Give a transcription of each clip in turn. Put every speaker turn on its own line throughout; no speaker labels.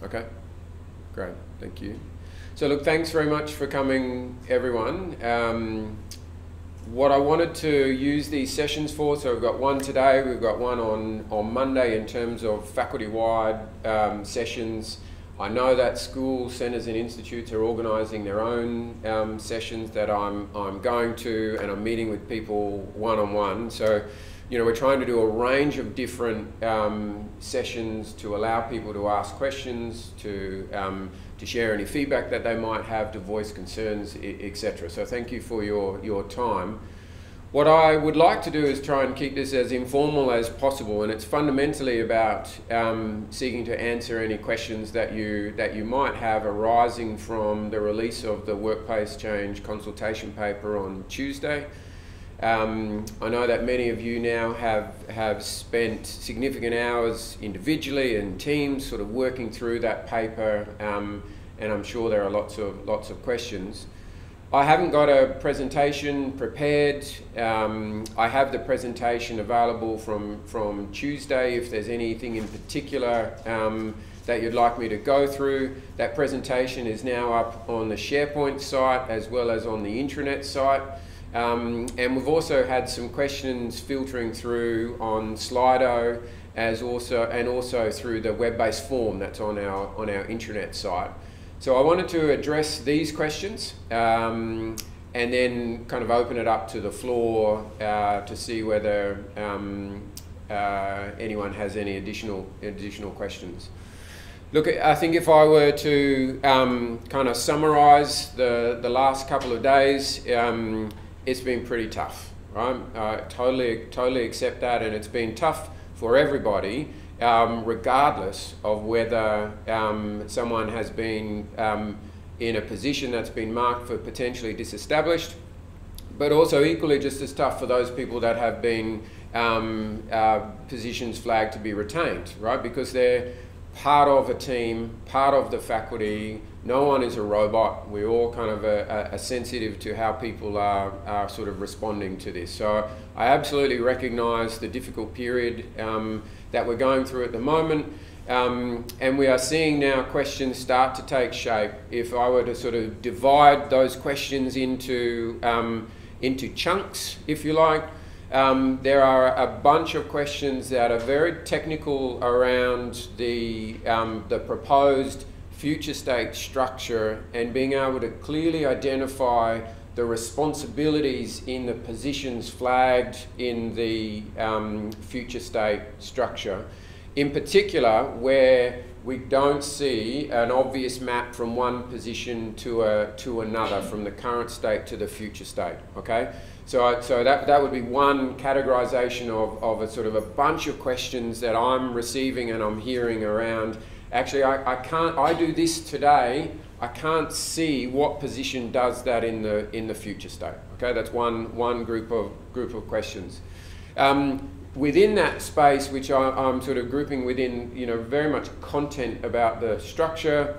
Okay, great, thank you. So look, thanks very much for coming, everyone. What I wanted to use these sessions for, so we've got one today, we've got one on Monday in terms of faculty-wide sessions. I know that school centres and institutes are organising their own sessions that I'm going to, and I'm meeting with people one-on-one. So, you know, we're trying to do a range of different sessions to allow people to ask questions, to share any feedback that they might have, to voice concerns, etc. So thank you for your time. What I would like to do is try and keep this as informal as possible, and it's fundamentally about seeking to answer any questions that you might have arising from the release of the Workplace Change consultation paper on Tuesday. I know that many of you now have spent significant hours individually and teams sort of working through that paper, and I'm sure there are lots of questions. I haven't got a presentation prepared. I have the presentation available from Tuesday if there's anything in particular that you'd like me to go through. That presentation is now up on the SharePoint site as well as on the intranet site. And we've also had some questions filtering through on Slido and also through the web-based form that's on our intranet site. So I wanted to address these questions and then kind of open it up to the floor to see whether anyone has any additional questions. Look, I think if I were to kind of summarise the last couple of days, it's been pretty tough, right? I totally accept that, and it's been tough for everybody. Regardless of whether someone has been in a position that's been marked for potentially disestablished, but also equally just as tough for those people that have been positions flagged to be retained, right? Because they're part of a team, part of the faculty. No one is a robot. We're all kind of are sensitive to how people are sort of responding to this. So I absolutely recognise the difficult period that we're going through at the moment, and we are seeing now questions start to take shape. If I were to sort of divide those questions into chunks, if you like, there are a bunch of questions that are very technical around the proposed future state structure and being able to clearly identify the responsibilities in the positions flagged in the future state structure. In particular, where we don't see an obvious map from one position to another, from the current state to the future state, okay? So that would be one categorization of a sort of a bunch of questions that I'm receiving and I'm hearing around. Actually, I do this today, I can't see what position does that in the future state. Okay, that's one group of questions. Within that space, which I'm sort of grouping within, you know, very much content about the structure,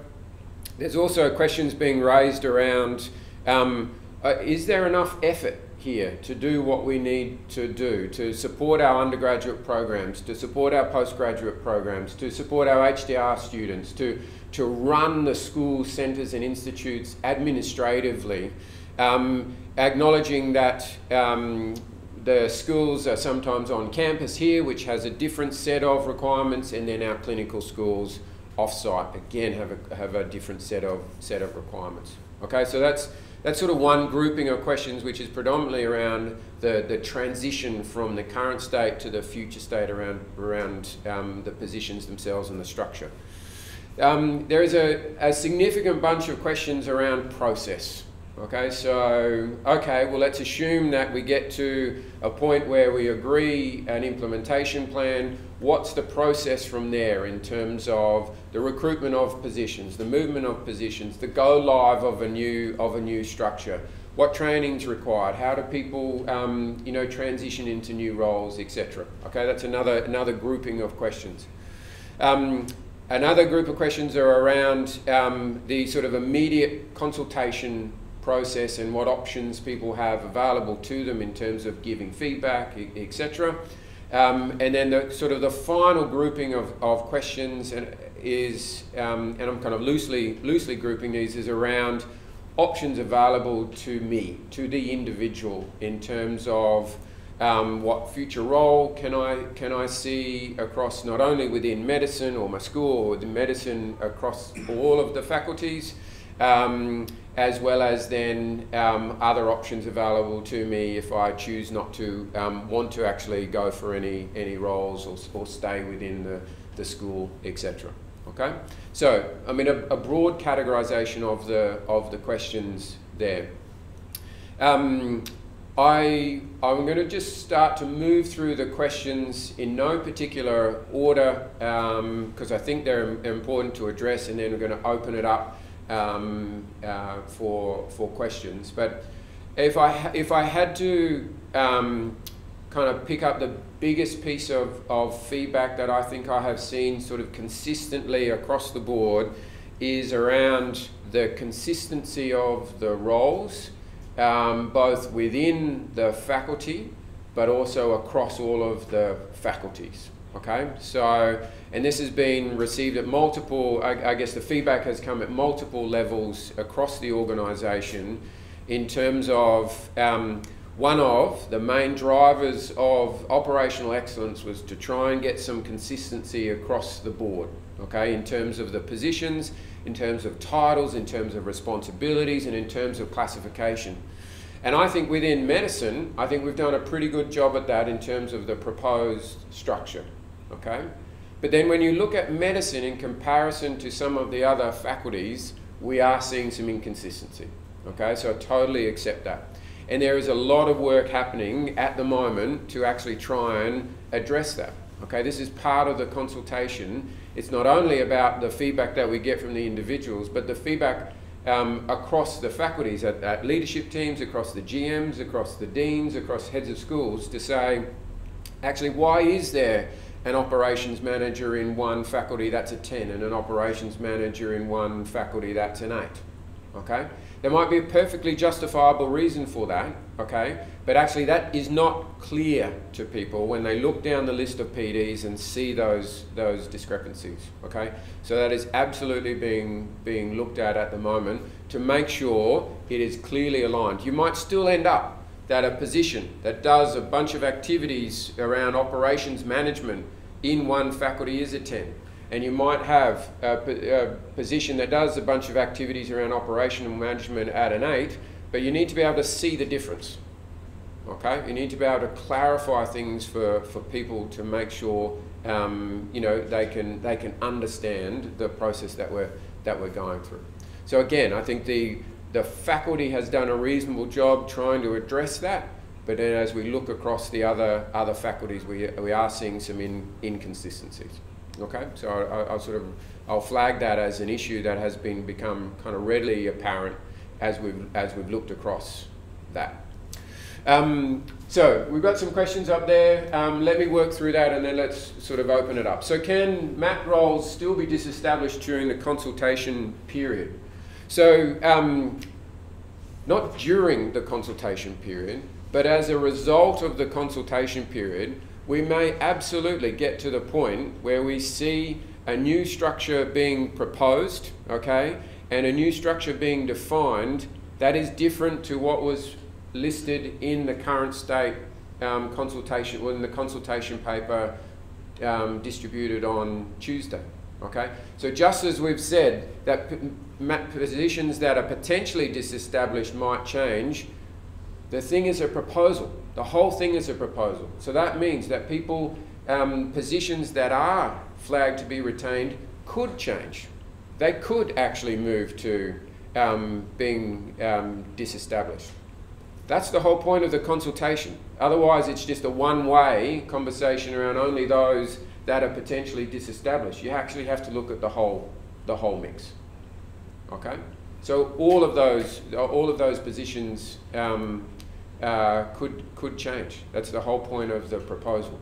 there's also questions being raised around, is there enough effort here to do what we need to do to support our undergraduate programs, to support our postgraduate programs, to support our HDR students, to run the school centres and institutes administratively, acknowledging that the schools are sometimes on campus here, which has a different set of requirements, and then our clinical schools off-site again have a different set of requirements. Okay, so that's sort of one grouping of questions, which is predominantly around the transition from the current state to the future state around the positions themselves and the structure. There is a significant bunch of questions around process. Okay, so, well, let's assume that we get to a point where we agree an implementation plan. What's the process from there in terms of the recruitment of positions, the movement of positions, the go live of a new structure? What training's required? How do people, you know, transition into new roles, etc. Okay, that's another grouping of questions. Another group of questions are around the sort of immediate consultation process and what options people have available to them in terms of giving feedback, etc. And then the sort of the final grouping of questions is, and I'm kind of loosely grouping these, is around options available to me, to the individual, in terms of what future role can I see across, not only within medicine or my school, or within medicine across all of the faculties, as well as then other options available to me if I choose not to want to actually go for any roles or stay within the school, etc. Okay, so I mean a broad categorization of the questions there. I'm going to just start to move through the questions in no particular order, because I think they're important to address, and then we're going to open it up for questions. But if I had to kind of pick up the biggest piece of feedback that I think I have seen sort of consistently across the board, is around the consistency of the roles, both within the faculty but also across all of the faculties. Okay, so, and this has been received at multiple, I guess the feedback has come at multiple levels across the organisation, in terms of one of the main drivers of operational excellence was to try and get some consistency across the board, okay, in terms of the positions, in terms of titles, in terms of responsibilities, and in terms of classification. And I think within medicine, I think we've done a pretty good job at that in terms of the proposed structure, okay? But then when you look at medicine in comparison to some of the other faculties, we are seeing some inconsistency, okay? So I totally accept that. And there is a lot of work happening at the moment to actually try and address that, okay? This is part of the consultation. It's not only about the feedback that we get from the individuals, but the feedback across the faculties, at leadership teams, across the GMs, across the deans, across heads of schools, to say, actually, why is there an operations manager in one faculty that's a 10 and an operations manager in one faculty that's an 8? Okay? There might be a perfectly justifiable reason for that, okay? But actually that is not clear to people when they look down the list of PDs and see those discrepancies, okay? So that is absolutely being looked at the moment to make sure it is clearly aligned. You might still end up that a position that does a bunch of activities around operations management in one faculty is a 10. And you might have a position that does a bunch of activities around operational management at an 8, but you need to be able to see the difference, okay? You need to be able to clarify things for people to make sure you know, they can understand the process that we're going through. So again, I think the faculty has done a reasonable job trying to address that, but then as we look across the other faculties, we are seeing some inconsistencies. Okay, so I'll flag that as an issue that has become kind of readily apparent as we've looked across that. So we've got some questions up there. Let me work through that and then let's sort of open it up. So can MAT roles still be disestablished during the consultation period? So not during the consultation period, but as a result of the consultation period, we may absolutely get to the point where we see a new structure being proposed, okay, and a new structure being defined that is different to what was listed in the current state consultation, or in the consultation paper distributed on Tuesday, okay? So just as we've said that positions that are potentially disestablished might change, the thing is a proposal. The whole thing is a proposal. So that means that people, positions that are flagged to be retained could change. They could actually move to being disestablished. That's the whole point of the consultation. Otherwise, it's just a one-way conversation around only those that are potentially disestablished. You actually have to look at the whole mix. Okay? So all of those positions could change. That's the whole point of the proposal.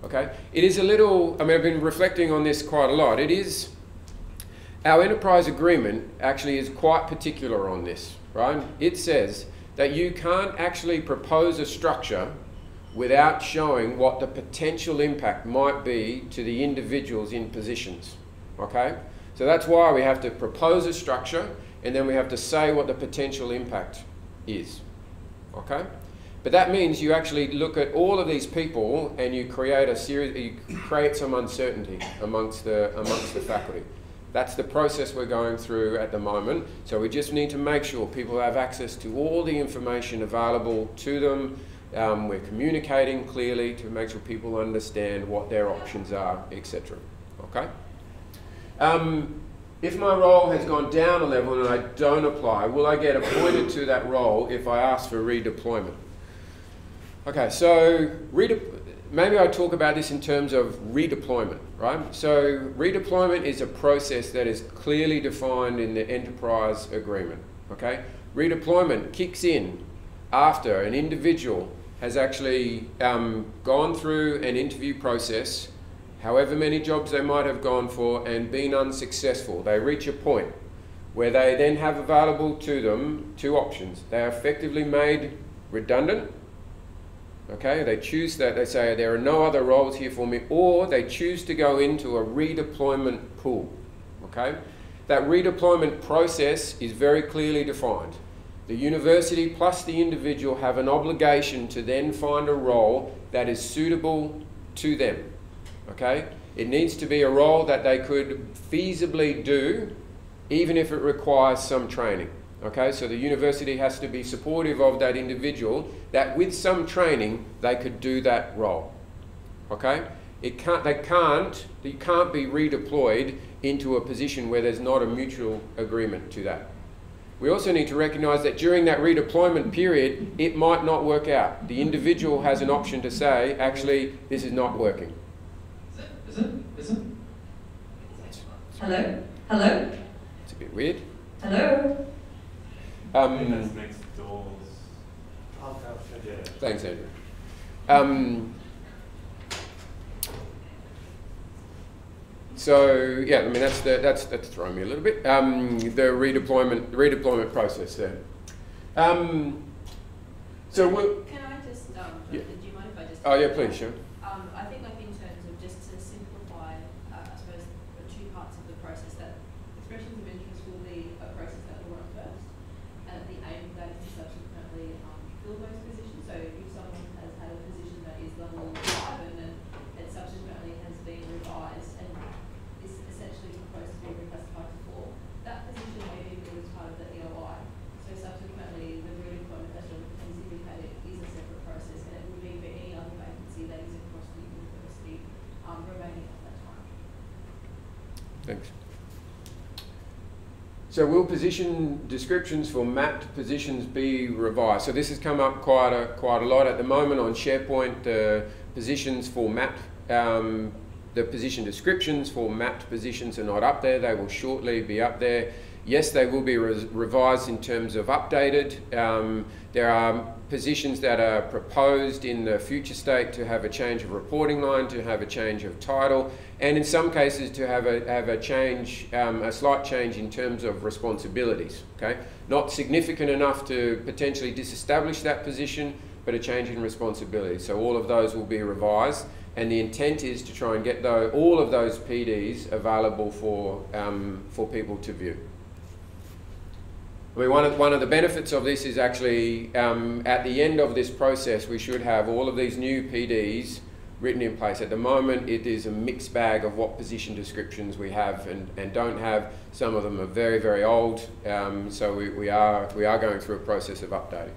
Okay? It is a little, I mean, I've been reflecting on this quite a lot. It is, our enterprise agreement actually is quite particular on this, right? It says that you can't actually propose a structure without showing what the potential impact might be to the individuals in positions, okay? So that's why we have to propose a structure, and then we have to say what the potential impact is, okay? But that means you actually look at all of these people and you create a series, you create some uncertainty amongst the faculty. That's the process we're going through at the moment. So we just need to make sure people have access to all the information available to them. We're communicating clearly to make sure people understand what their options are, etc. Okay? If my role has gone down a level and I don't apply, will I get appointed to that role if I ask for redeployment? Okay, so maybe I talk about this in terms of redeployment, right? So redeployment is a process that is clearly defined in the enterprise agreement, okay? Redeployment kicks in after an individual has actually gone through an interview process, however many jobs they might have gone for, and been unsuccessful. They reach a point where they then have available to them two options. They are effectively made redundant. Okay, they choose that, they say there are no other roles here for me, or they choose to go into a redeployment pool. Okay, that redeployment process is very clearly defined. The university plus the individual have an obligation to then find a role that is suitable to them. Okay, it needs to be a role that they could feasibly do, even if it requires some training. Okay, so the university has to be supportive of that individual, that with some training they could do that role. Okay, you can't be redeployed into a position where there's not a mutual agreement to that. We also need to recognise that during that redeployment period, it might not work out. The individual has an option to say, actually, this is not working.
Is it? Hello? Hello?
It's a bit weird.
Hello?
That's next doors.
Thanks, Andrew. So yeah, I mean that's throwing me a little bit. The redeployment process there. So we'll,
can I just
yeah.
do you mind if I just?
Oh yeah, please, sure.
I think like in terms of just to simplify, I suppose the two parts of the process, that expressions of interest will be a process that will run first, and the aim of that is to subsequently fill those positions. So if someone has had a position that is level 5 and then it subsequently has been revised and is essentially proposed to be reclassified to 4, that position may be filled as part of the EOI. So subsequently, the redeployment, as John has indicated, is a separate process, and it will be for any other vacancy that is across the university remaining at that time.
Thanks. So will position descriptions for mapped positions be revised? So this has come up quite a lot at the moment on SharePoint. The positions for mapped, the position descriptions for mapped positions are not up there. They will shortly be up there. Yes, they will be revised in terms of updated. There are positions that are proposed in the future state to have a change of reporting line, to have a change of title, and in some cases to have a change, a slight change in terms of responsibilities. Okay, not significant enough to potentially disestablish that position, but a change in responsibility. So all of those will be revised, and the intent is to try and get all of those PDs available for people to view. I mean, one of the benefits of this is actually at the end of this process, we should have all of these new PDs written in place. At the moment, it is a mixed bag of what position descriptions we have and don't have. Some of them are very, very old, so we are going through a process of updating.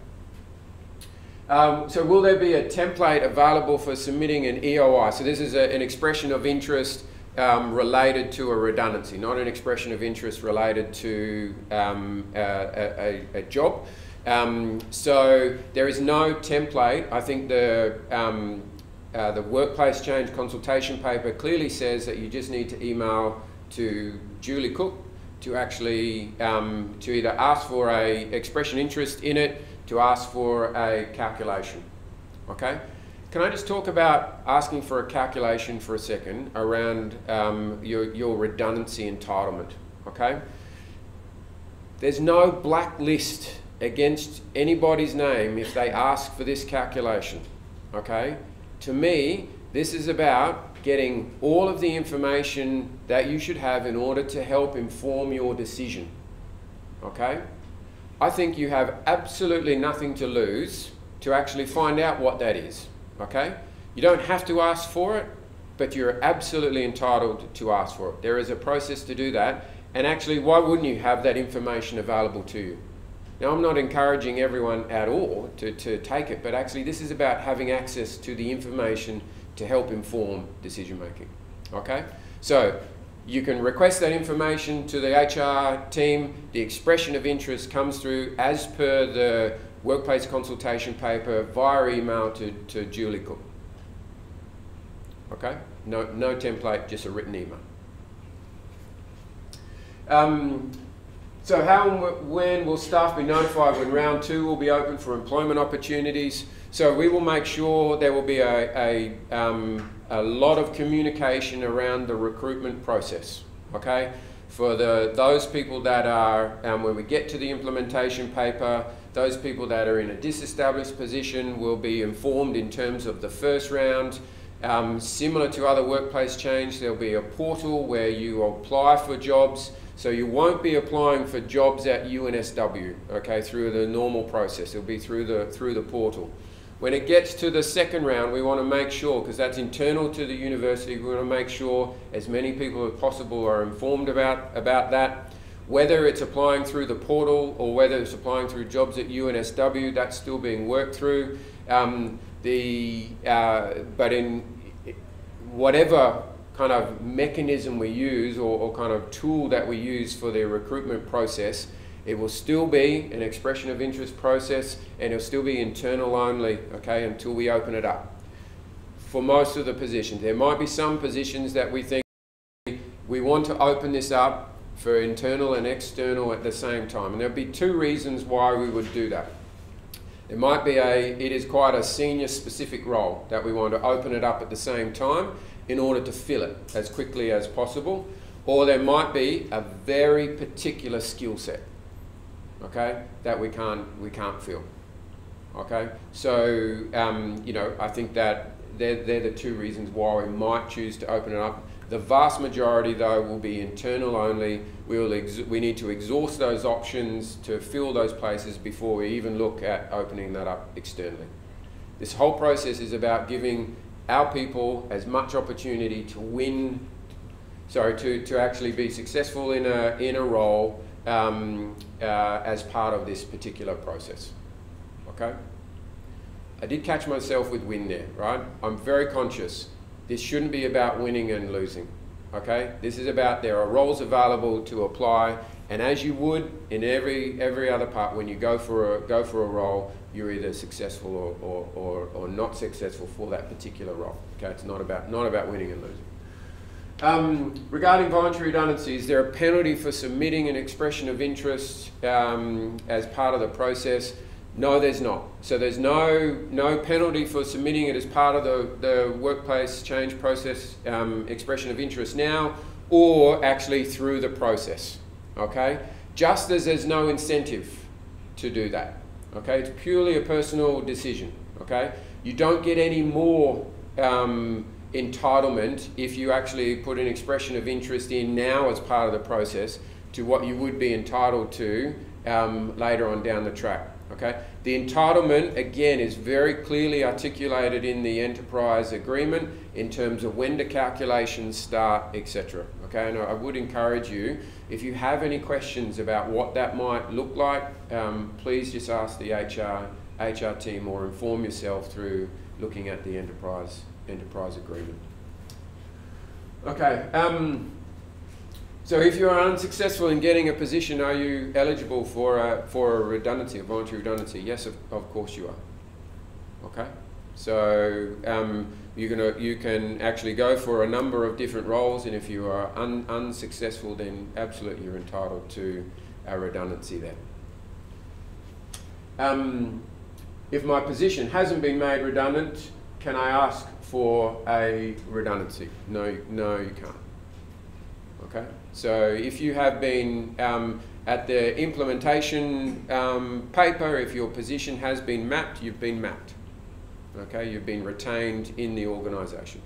So will there be a template available for submitting an EOI? So this is an expression of interest related to a redundancy, not an expression of interest related to a job. So there is no template. I think the workplace change consultation paper clearly says that you just need to email to Julie Cook to actually to either ask for a expression interest in it, to ask for a calculation. Okay. Can I just talk about asking for a calculation for a second around your redundancy entitlement, okay? There's no blacklist against anybody's name if they ask for this calculation, okay? To me, this is about getting all of the information that you should have in order to help inform your decision, okay? I think you have absolutely nothing to lose to actually find out what that is, okay? You don't have to ask for it, but you're absolutely entitled to ask for it. There is a process to do that, and actually, why wouldn't you have that information available to you? Now, I'm not encouraging everyone at all to take it, but actually this is about having access to the information to help inform decision making, okay? So, you can request that information to the HR team. The expression of interest comes through as per the workplace consultation paper via email to Julie Cook. Okay? No template, just a written email. So how and when will staff be notified when round 2 will be open for employment opportunities? So we will make sure there will be a lot of communication around the recruitment process, okay? For those people that are, when we get to the implementation paper, those people that are in a disestablished position will be informed in terms of the first round. Similar to other workplace change, there'll be a portal where you apply for jobs. So you won't be applying for jobs at UNSW, okay, through the normal process. It'll be through the portal. When it gets to the second round, we want to make sure, because that's internal to the university, we want to make sure as many people as possible are informed about that. Whether it's applying through the portal or whether it's applying through jobs at UNSW, that's still being worked through. But in whatever kind of mechanism we use or kind of tool that we use for the recruitment process, it will still be an expression of interest process, and it'll still be internal only, okay, until we open it up. For most of the positions, there might be some positions that we think we want to open this up for internal and external at the same time, and there'll be 2 reasons why we would do that. It might be it is quite a senior specific role that we want to open it up at the same time in order to fill it as quickly as possible, or there might be a very particular skill set, okay, that we can't fill, okay? So, you know, I think that they're the 2 reasons why we might choose to open it up. The vast majority, though, will be internal only. We need to exhaust those options to fill those places before we even look at opening that up externally. This whole process is about giving our people as much opportunity to win, to actually be successful in a role as part of this particular process, okay? I did catch myself with win there, right? I'm very conscious. This shouldn't be about winning and losing, okay? This is about there are roles available to apply, and as you would in every other part, when you go for a role, you're either successful or not successful for that particular role. Okay, it's not about winning and losing. Regarding voluntary redundancy, is there a penalty for submitting an expression of interest as part of the process? No, there's not. So there's no penalty for submitting it as part of the workplace change process expression of interest now, or actually through the process, okay? Just as there's no incentive to do that, okay? It's purely a personal decision, okay? You don't get any more entitlement if you actually put an expression of interest in now as part of the process to what you would be entitled to later on down the track. Okay? The entitlement, again, is very clearly articulated in the enterprise agreement in terms of when the calculations start, etc. Okay? And I would encourage you, if you have any questions about what that might look like, please just ask the HR team or inform yourself through looking at the enterprise agreement. Okay. So if you are unsuccessful in getting a position, are you eligible for a redundancy, a voluntary redundancy? Yes, of course you are. Okay. So you can actually go for a number of different roles, and if you are unsuccessful, then absolutely you're entitled to a redundancy then. If my position hasn't been made redundant, can I ask for a redundancy? No, you can't. Okay, so if you have been at the implementation paper, if your position has been mapped, you've been mapped. Okay, you've been retained in the organisation.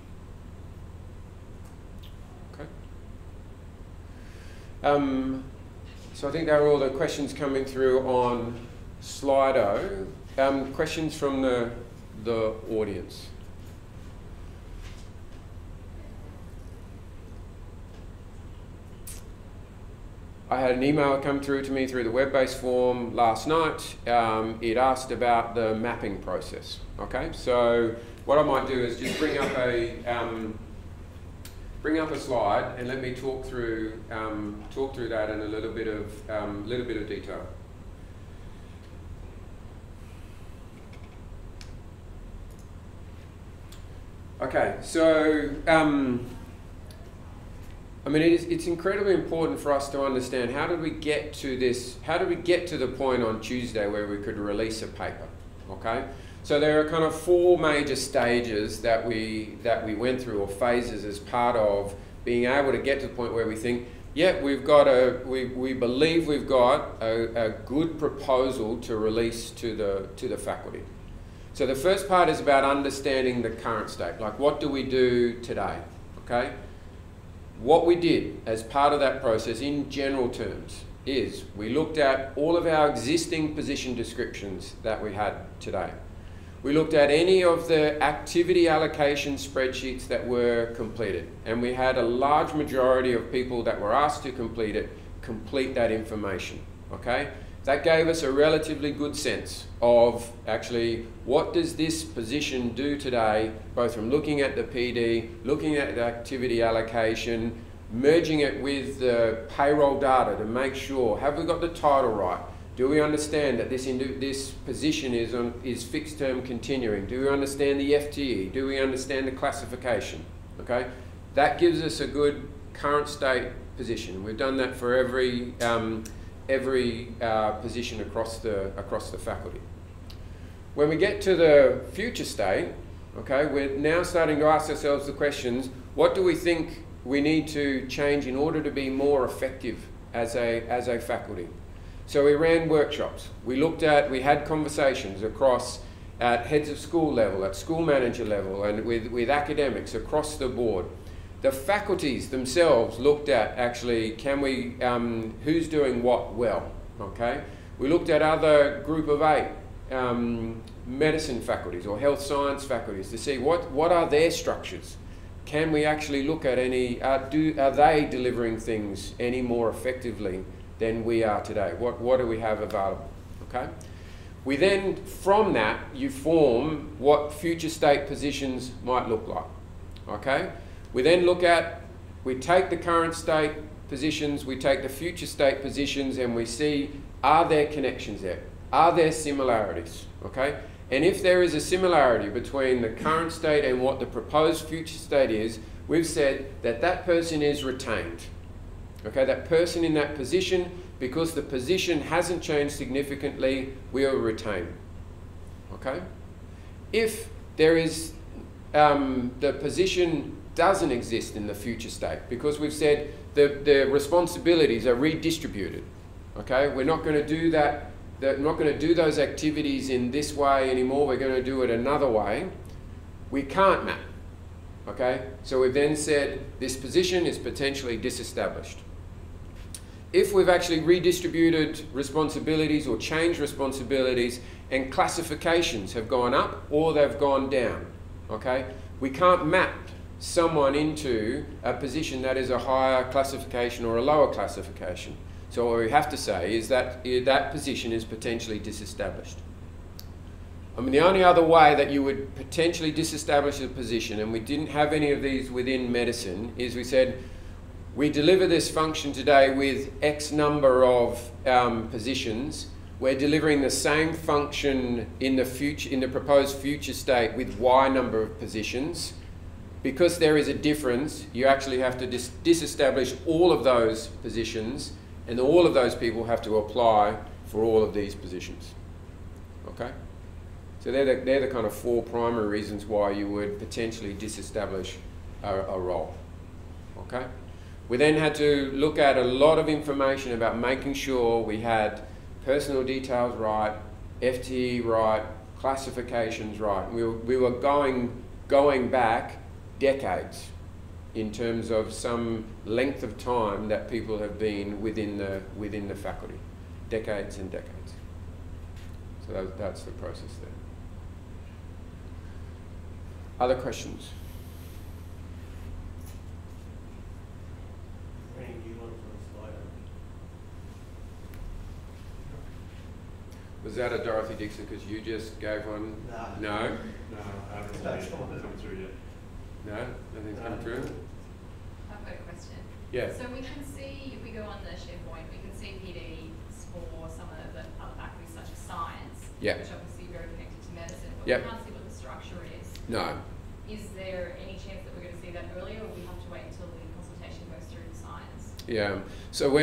Okay. So I think that are all the questions coming through on Slido. Questions from the audience. I had an email come through to me through the web-based form last night. It asked about the mapping process. Okay, so what I might do is just bring up a slide and let me talk through that in a little bit of detail. Okay, so I mean, it's incredibly important for us to understand how did we get to this, how did we get to the point on Tuesday where we could release a paper, okay? So there are kind of 4 major stages that we went through, or phases, as part of being able to get to the point where we think, yeah, we've got we believe we've got a good proposal to release to the faculty. So the first part is about understanding the current state, like what do we do today, okay? What we did as part of that process in general terms is we looked at all of our existing position descriptions that we had today. We looked at any of the activity allocation spreadsheets that were completed, and we had a large majority of people that were asked to complete that information, okay? That gave us a relatively good sense of actually what does this position do today, both from looking at the PD, looking at the activity allocation, merging it with the payroll data to make sure, have we got the title right? Do we understand that this position is fixed term continuing? Do we understand the FTE? Do we understand the classification? Okay, that gives us a good current state position. We've done that for every position across the faculty. When we get to the future state, okay, we're now starting to ask ourselves the questions: what do we think we need to change in order to be more effective as a faculty? So we ran workshops. We had conversations across at heads of school level, at school manager level, and with academics across the board. The faculties themselves looked at actually, who's doing what well, okay? We looked at other group of 8 medicine faculties or health science faculties to see what are their structures. Can we actually look at any, are they delivering things any more effectively than we are today? What do we have available, okay? We then, from that, you form what future state positions might look like, okay? We then we take the current state positions, we take the future state positions, and we see, are there connections there? Are there similarities, okay? And if there is a similarity between the current state and what the proposed future state is, we've said that that person is retained, okay? That person in that position, because the position hasn't changed significantly, we will retain, okay? If there is, the position doesn't exist in the future state, because we've said the responsibilities are redistributed, okay? We're not going to do that. We're not going to do those activities in this way anymore. We're going to do it another way. We can't map, okay? So we've then said this position is potentially disestablished. If we've actually redistributed responsibilities or changed responsibilities and classifications have gone up or they've gone down, okay? We can't map someone into a position that is a higher classification or a lower classification. So what we have to say is that that position is potentially disestablished. I mean, the only other way that you would potentially disestablish a position, and we didn't have any of these within medicine, is we said, we deliver this function today with X number of positions. We're delivering the same function in the future, in the proposed future state with Y number of positions. Because there is a difference, you actually have to disestablish all of those positions, and all of those people have to apply for all of these positions, okay? So they're the kind of 4 primary reasons why you would potentially disestablish a role, okay? We then had to look at a lot of information about making sure we had personal details right, FTE right, classifications right. We were going back decades in terms of some length of time that people have been within the faculty, decades and decades. So that's the process there. Other questions?
Any new ones on the slide?
Was that a Dorothy Dixon because you just gave one?
No.
No?
No, I haven't seen it come through yet.
No? Nothing's come through?
I've got a question.
Yeah.
So we can see, if we go on the SharePoint, we can see PDs for some of the other faculties such as science,
Yeah.
which obviously very connected to medicine, but
Yep.
we can't see what the structure is.
No.
Is there any chance that we're going to see that earlier, or we have to wait until the consultation goes through to science?
Yeah, so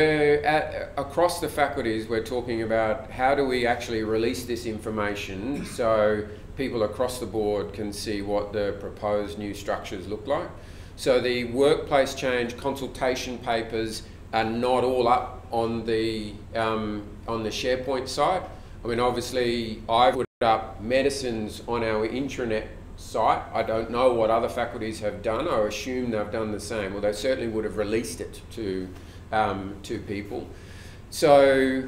across the faculties, we're talking about how do we actually release this information so people across the board can see what the proposed new structures look like. So the workplace change consultation papers are not all up on the SharePoint site. I mean, obviously, I've put up medicines on our intranet site. I don't know what other faculties have done. I assume they've done the same. Well, they certainly would have released it to people. So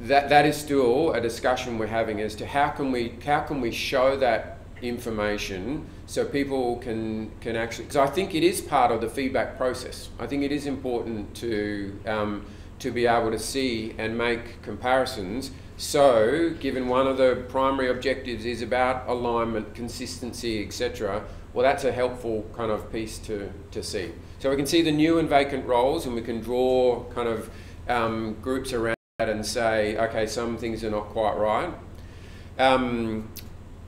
that is still a discussion we're having as to how can we show that information so people can actually, because I think it is part of the feedback process. I think it is important to be able to see and make comparisons. So, given one of the primary objectives is about alignment, consistency, etc., well, that's a helpful kind of piece to see. So we can see the new and vacant roles, and we can draw kind of groups around that and say, okay, some things are not quite right.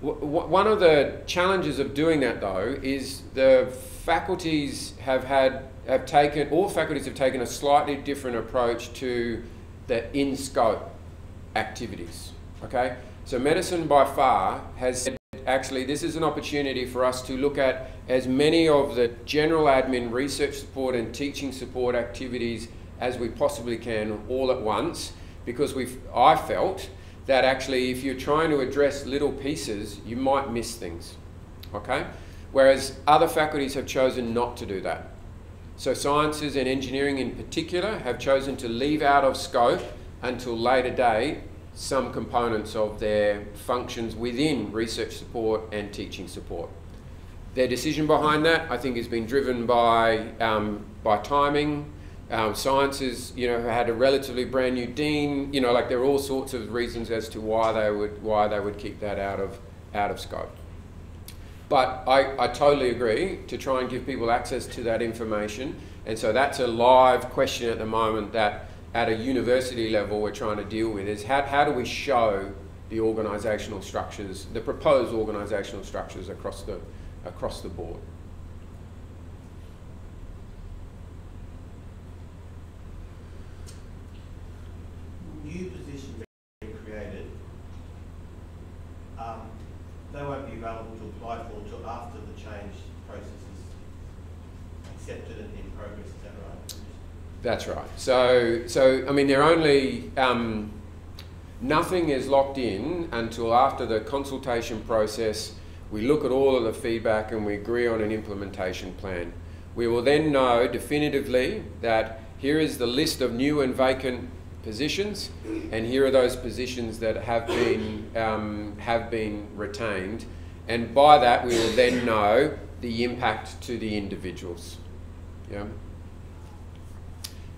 One of the challenges of doing that, though, is the faculties all faculties have taken a slightly different approach to the in-scope activities, okay? So medicine by far has said, actually, this is an opportunity for us to look at as many of the general admin, research support and teaching support activities as we possibly can all at once, because I felt that actually if you're trying to address little pieces, you might miss things, okay? Whereas other faculties have chosen not to do that. So sciences and engineering in particular have chosen to leave out of scope until later date some components of their functions within research support and teaching support. Their decision behind that, I think, has been driven by timing. Sciences, had a relatively brand new dean. Like there are all sorts of reasons as to why they would keep that out of scope. But I totally agree to try and give people access to that information, and so that's a live question at the moment that at a university level we're trying to deal with, is how do we show the organisational structures, the proposed organisational structures across the board.
New positions being created, they won't be available to apply for until after the change process is accepted and in progress, is that right?
That's right. So I mean, they're only, nothing is locked in until after the consultation process. We look at all of the feedback and we agree on an implementation plan. We will then know definitively that here is the list of new and vacant positions, and here are those positions that have been retained, and by that we will then know the impact to the individuals. Yeah.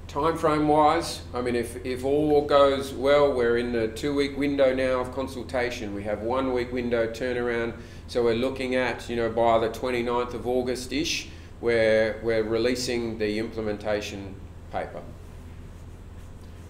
Time frame wise, I mean, if all goes well, we're in the 2-week window now of consultation. We have 1-week window turnaround, so we're looking at, by the 29th of August-ish, we're releasing the implementation paper.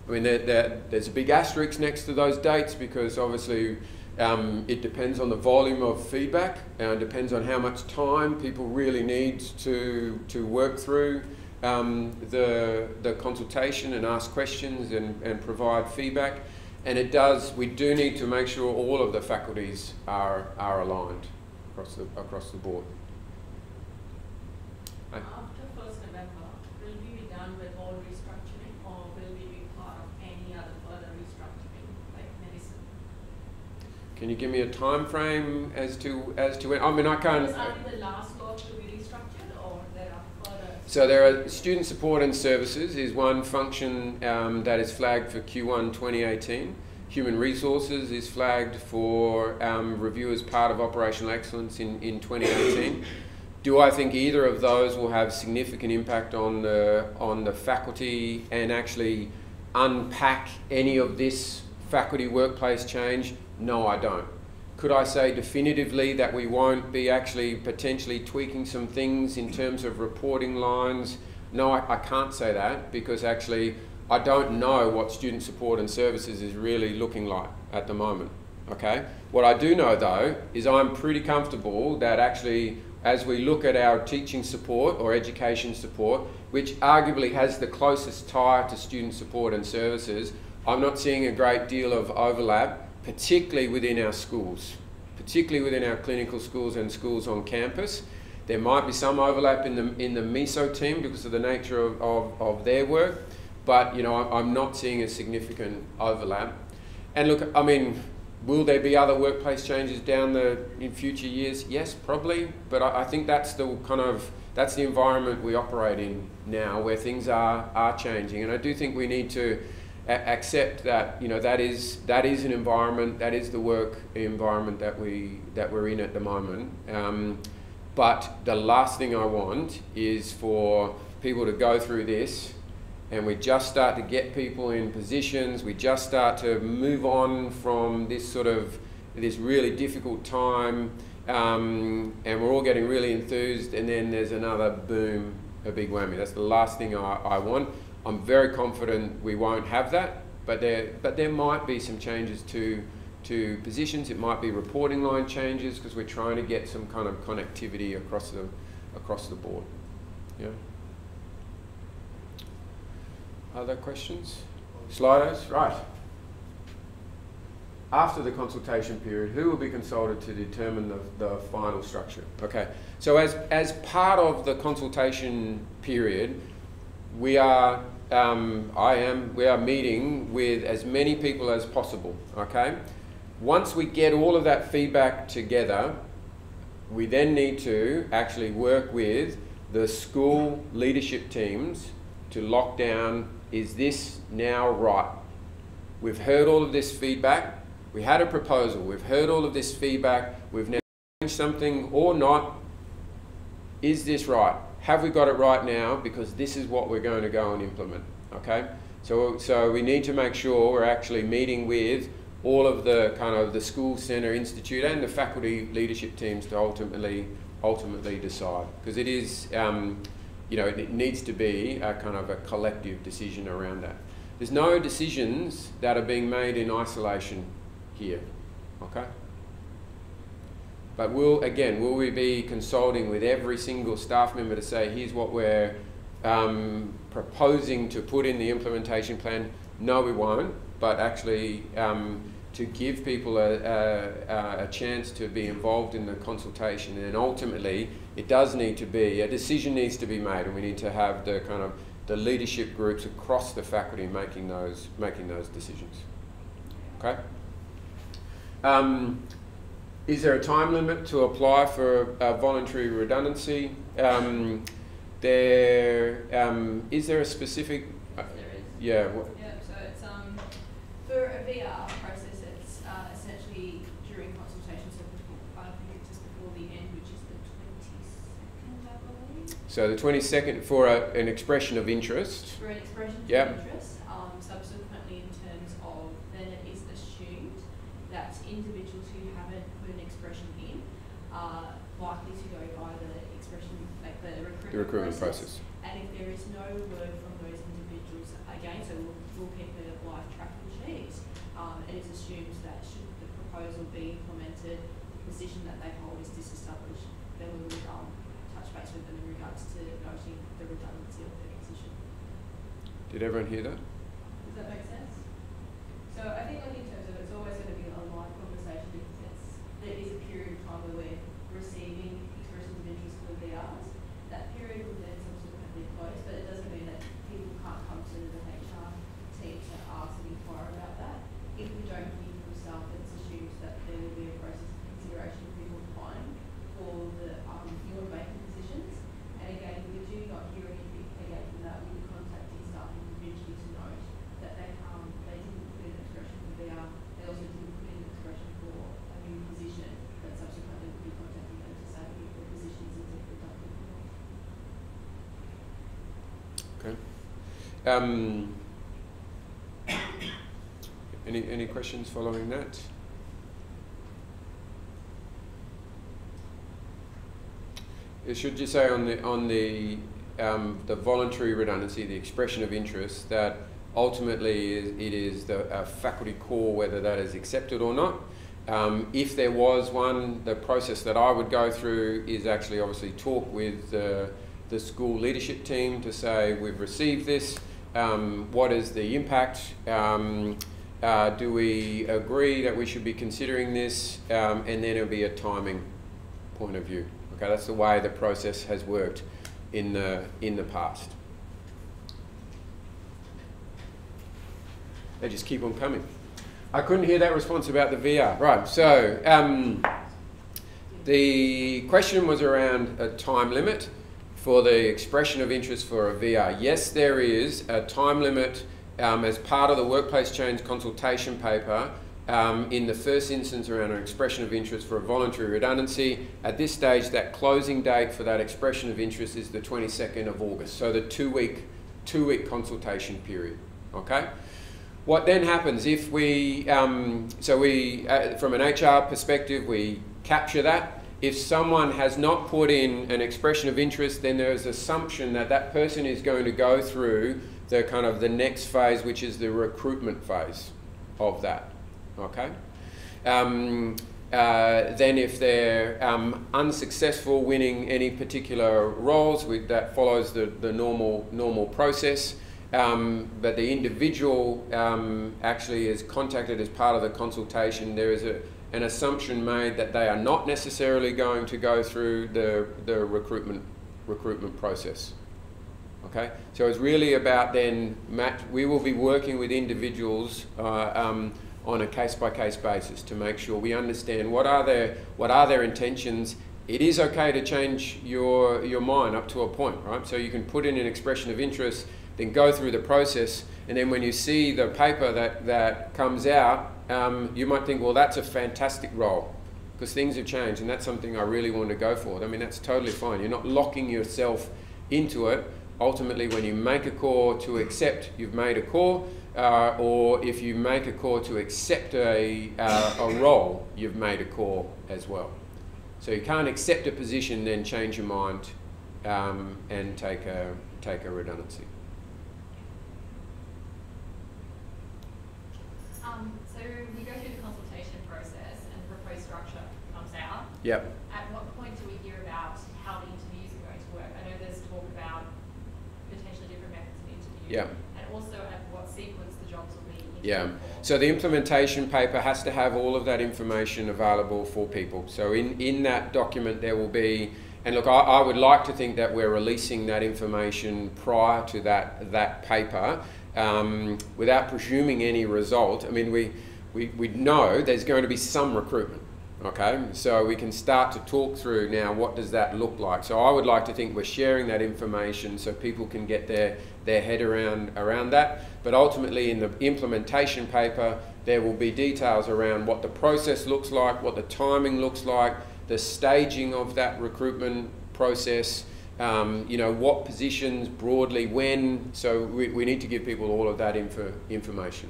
I mean, there's a big asterisk next to those dates because obviously it depends on the volume of feedback and it depends on how much time people really need to work through the consultation and ask questions and provide feedback. And we do need to make sure all of the faculties are aligned across the board.
After 1st November, will we be done with all restructuring, or will we be part of any other further restructuring, like medicine?
Can you give me a time frame as to when? I mean, I can't.
Was only the last lot to be restructured, or there are further?
So there are student support and services is one function that is flagged for Q1 2018. Human resources is flagged for review as part of operational excellence in 2018. Do I think either of those will have significant impact on the faculty and actually unpack any of this faculty workplace change? No, I don't. Could I say definitively that we won't be actually potentially tweaking some things in terms of reporting lines? No, I can't say that, because actually I don't know what student support and services is really looking like at the moment, okay? What I do know though is I'm pretty comfortable that actually as we look at our teaching support or education support, which arguably has the closest tie to student support and services, I'm not seeing a great deal of overlap, particularly within our schools, particularly within our clinical schools and schools on campus. There might be some overlap in the MISO team because of the nature of their work, but you know, I'm not seeing a significant overlap. And look, I mean, will there be other workplace changes in future years? Yes, probably, but I think that's the environment we operate in now, where things are changing, and I do think we need to accept that, you know, that is an environment, that is the work environment that we're in at the moment. But the last thing I want is for people to go through this and we just start to get people in positions, we just start to move on from this really difficult time, and we're all getting really enthused, and then there's another boom, a big whammy. That's the last thing I want. I'm very confident we won't have that, but there might be some changes to positions. It might be reporting line changes because we're trying to get some kind of connectivity across the board. Yeah. Other questions? Slidos, right. After the consultation period, who will be consulted to determine the final structure? Okay. So as part of the consultation period, we are meeting with as many people as possible, okay? Once we get all of that feedback together, we then need to actually work with the school leadership teams to lock down, is this now right? We've heard all of this feedback, we had a proposal, we've heard all of this feedback, we've now changed something or not, is this right? Have we got it right now? Because this is what we're going to go and implement, okay? So we need to make sure we're actually meeting with all of the kind of the school centre institute and the faculty leadership teams to ultimately decide, because it is, you know, it needs to be a kind of a collective decision around that. There's no decisions that are being made in isolation here, okay? But will we be consulting with every single staff member to say, here's what we're proposing to put in the implementation plan? No, we won't, but actually to give people a chance to be involved in the consultation, and ultimately it does need to be, a decision needs to be made, and we need to have the kind of the leadership groups across the faculty making those decisions. Okay. Is there a time limit to apply for voluntary redundancy? Is there a specific?
There is.
Yeah.
Yeah. So it's for a VR process, it's essentially during consultation. So I think it's just before the end, which is the 22nd, I believe.
So the 22nd for an expression of interest.
For an expression of
Yep.
interest. Subsequently, in terms of, then it is assumed that individuals who haven't put an expression in are likely to go by the expression, like the recruitment process. And if there is no word from those individuals, again, so we'll keep a live tracking sheet. It is assumed that should the proposal be implemented, the position that they hold is disestablished, then we will touch base with them in regards to noting the redundancy of their position.
Did everyone hear that?
Does that make sense? So I think, like, in terms of, it's always going to be a live conversation, because there is a period of time where we're receiving expressions of interest for VRs. That period will then subsequently close, but it doesn't mean that people can't come to the HR team to ask and inquire about that. If we don't hear from staff, it's assumed that there will be
Okay. Any questions following that? It should just say on the voluntary redundancy, the expression of interest, that ultimately it is the faculty core whether that is accepted or not. If there was one, the process that I would go through is actually obviously talk with the school leadership team to say we've received this, what is the impact, do we agree that we should be considering this, and then it'll be a timing point of view. Okay, that's the way the process has worked in the past. They just keep on coming. I couldn't hear that response about the VR. Right, so the question was around a time limit for the expression of interest for a VR. Yes, there is a time limit as part of the workplace change consultation paper in the first instance around an expression of interest for a voluntary redundancy. At this stage, that closing date for that expression of interest is the 22nd of August, so the two-week consultation period, okay? What then happens if we, from an HR perspective, we capture that. If someone has not put in an expression of interest, then there's assumption that that person is going to go through the next phase, which is the recruitment phase of that, okay? Then if they're unsuccessful winning any particular roles, that follows the normal process. But the individual actually is contacted as part of the consultation. There is an assumption made that they are not necessarily going to go through the recruitment process. Okay, so it's really about then, we will be working with individuals on a case-by-case basis to make sure we understand what are their intentions. It is okay to change your mind up to a point, right? So you can put in an expression of interest, then go through the process, and then when you see the paper that comes out, you might think, well, that's a fantastic role because things have changed and that's something I really want to go for. I mean, that's totally fine. You're not locking yourself into it. Ultimately, when you make a call to accept, you've made a call, or if you make a call to accept a role, you've made a call as well. So you can't accept a position, then change your mind and take a redundancy.
So we go through the consultation process and the proposed structure comes out.
Yep.
At what point do we hear about how the interviews are going to work? I know there's talk about potentially different methods of interview.
Yeah.
And also at what sequence the jobs will be interviewed for.
So the implementation paper has to have all of that information available for people. So in that document there will be, and look, I would like to think that we're releasing that information prior to that paper. Without presuming any result. I mean, we know there's going to be some recruitment, okay? So we can start to talk through now, what does that look like? So I would like to think we're sharing that information so people can get their head around that. But ultimately in the implementation paper, there will be details around what the process looks like, what the timing looks like, the staging of that recruitment process, what positions broadly, when. So we need to give people all of that information.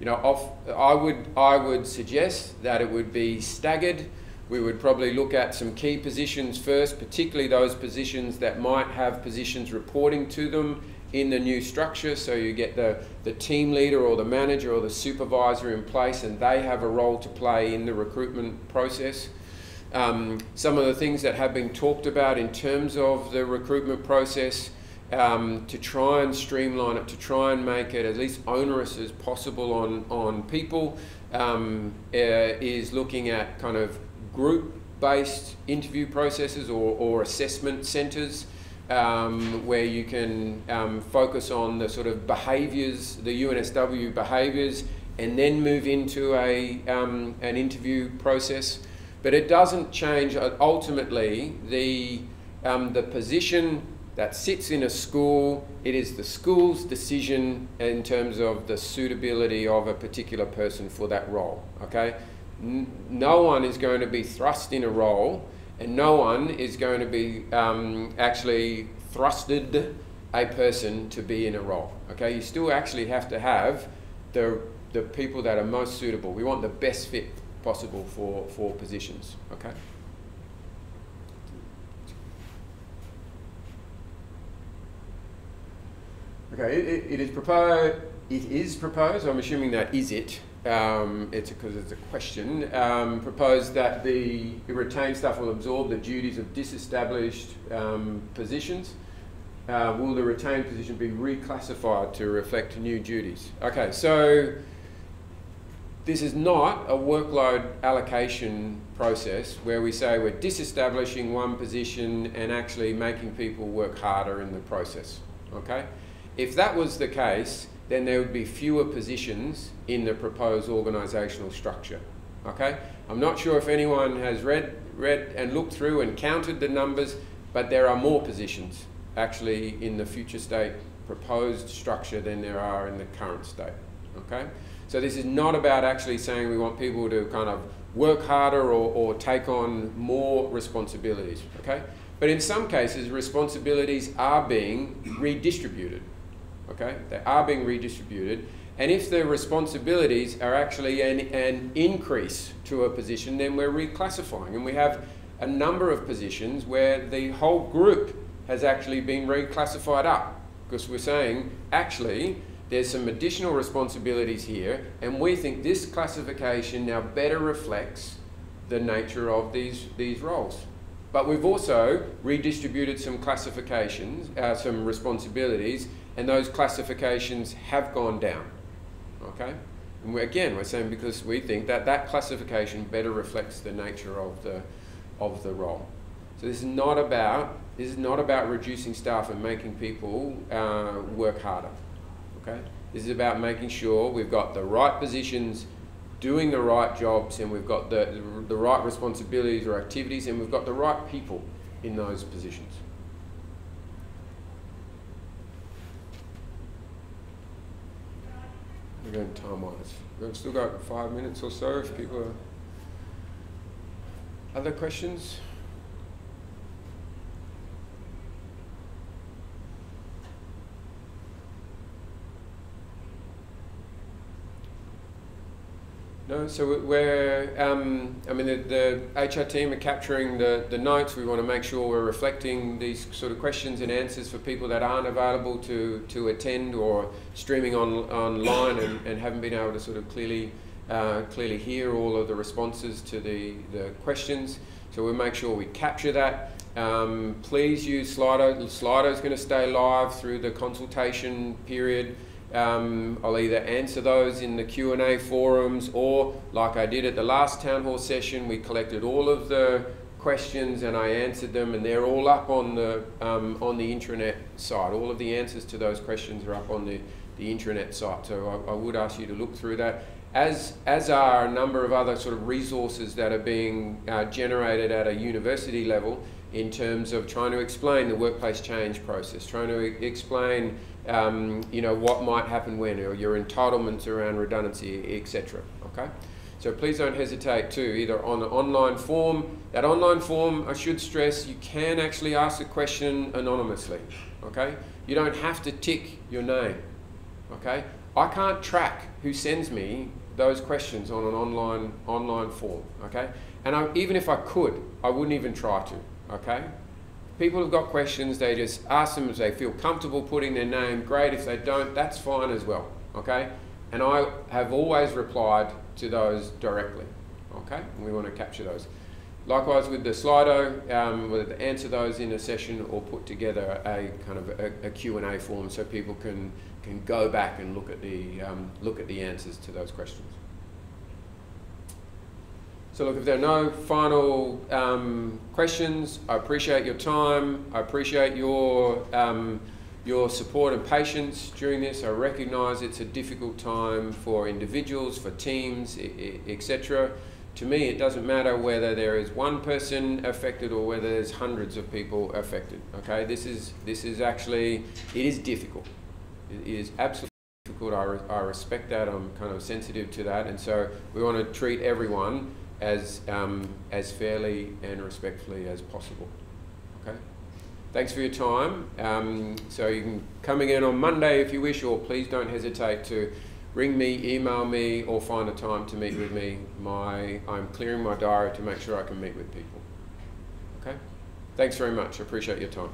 I would suggest that it would be staggered. We would probably look at some key positions first, particularly those positions that might have positions reporting to them in the new structure. So you get the team leader or the manager or the supervisor in place, and they have a role to play in the recruitment process. Some of the things that have been talked about in terms of the recruitment process, to try and streamline it, to try and make it as least onerous as possible on people, is looking at kind of group-based interview processes or assessment centres, where you can focus on the sort of behaviours, the UNSW behaviours, and then move into an interview process. But it doesn't change ultimately the position that sits in a school. It is the school's decision in terms of the suitability of a particular person for that role, okay? No one is going to be thrust in a role, and no one is going to be actually thrusted a person to be in a role. Okay, you still actually have to have the people that are most suitable. We want the best fit possible for positions. Okay. Okay, it is proposed. It is proposed. I'm assuming that is it. It's because it's a question. Proposed that the retained staff will absorb the duties of disestablished positions. Will the retained position be reclassified to reflect new duties? Okay, so this is not a workload allocation process where we say we're disestablishing one position and actually making people work harder in the process. Okay, if that was the case, then there would be fewer positions in the proposed organisational structure. Okay, I'm not sure if anyone has read and looked through and counted the numbers, but there are more positions actually in the future state proposed structure than there are in the current state. Okay, so this is not about actually saying we want people to kind of work harder or take on more responsibilities. Okay, but in some cases responsibilities are being redistributed. Okay, they are being redistributed, and if the responsibilities are actually an increase to a position, then we're reclassifying, and we have a number of positions where the whole group has actually been reclassified up, because we're saying actually there's some additional responsibilities here, and we think this classification now better reflects the nature of these roles. But we've also redistributed some classifications, some responsibilities, and those classifications have gone down. Okay, and we're saying because we think that that classification better reflects the nature of the role. So this is not about reducing staff and making people work harder. Okay, this is about making sure we've got the right positions doing the right jobs, and we've got the right responsibilities or activities, and we've got the right people in those positions. We're going time-wise. We've still got 5 minutes or so if people are... Other questions? No, so we're, I mean, the HR team are capturing the notes. We want to make sure we're reflecting these sort of questions and answers for people that aren't available to attend or streaming online and haven't been able to sort of clearly hear all of the responses to the questions. So we'll make sure we capture that. Please use Slido. Slido is going to stay live through the consultation period. I'll either answer those in the Q&A forums, or like I did at the last town hall session, we collected all of the questions and I answered them, and they're all up on the intranet site. All of the answers to those questions are up on the intranet site. So I would ask you to look through that, as are a number of other sort of resources that are being generated at a university level in terms of trying to explain the workplace change process, trying to explain you know, what might happen when, or your entitlements around redundancy, etc. Okay, so please don't hesitate to either on the online form. That online form, I should stress, you can actually ask a question anonymously. Okay, you don't have to tick your name. Okay, I can't track who sends me those questions on an online form. Okay, and even if I could, I wouldn't even try to. Okay. People have got questions, they just ask them if they feel comfortable putting their name. Great. If they don't, that's fine as well. Okay? And I have always replied to those directly. Okay? And we want to capture those. Likewise with the Slido, we'll answer those in a session or put together a kind of a Q&A form so people can go back and look at the answers to those questions. So look, if there are no final questions, I appreciate your time. I appreciate your support and patience during this. I recognise it's a difficult time for individuals, for teams, etc. To me, it doesn't matter whether there is one person affected or whether there's hundreds of people affected. Okay, this is actually, it is difficult. It is absolutely difficult. I respect that. I'm kind of sensitive to that, and so we want to treat everyone as fairly and respectfully as possible. Okay. thanks for your time. So you can come again on Monday if you wish, or please don't hesitate to ring me, email me, or find a time to meet with me. I'm clearing my diary to make sure I can meet with people. Okay? Thanks very much. I appreciate your time.